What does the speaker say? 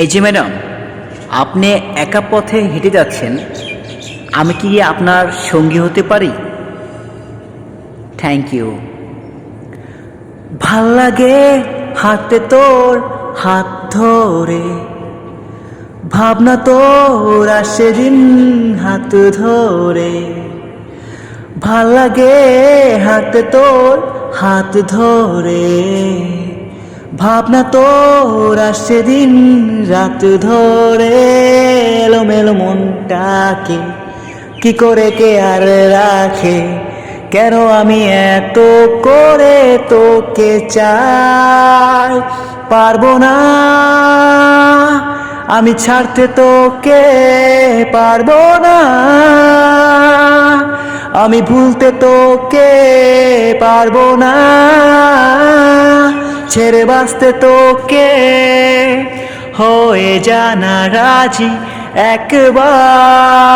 এই যে ম্যাডাম, আপনি একা পথে হেঁটে যাচ্ছেন, আমি কি আপনার সঙ্গী হতে পারি? Thank you. ভাল লাগে হাঁটতে তোর হাত ধরে, ভাবনা তোর আসে দিন হাত ধরে। ভাল লাগে হাঁটতে তোর হাত ধরে, ভাবনা তোর আসে দিন রাত ধরে। এলোমেলো মনটাকে কি করে কে আর রাখে, কেন আমি এত করে তোকে চাই। পারবো না আমি ছাড়তে তোকে, পারবো না আমি ভুলতে তোকে, পারবো না ছেড়ে বাঁচতে তোকে। হয়ে জানা রাজি একবার।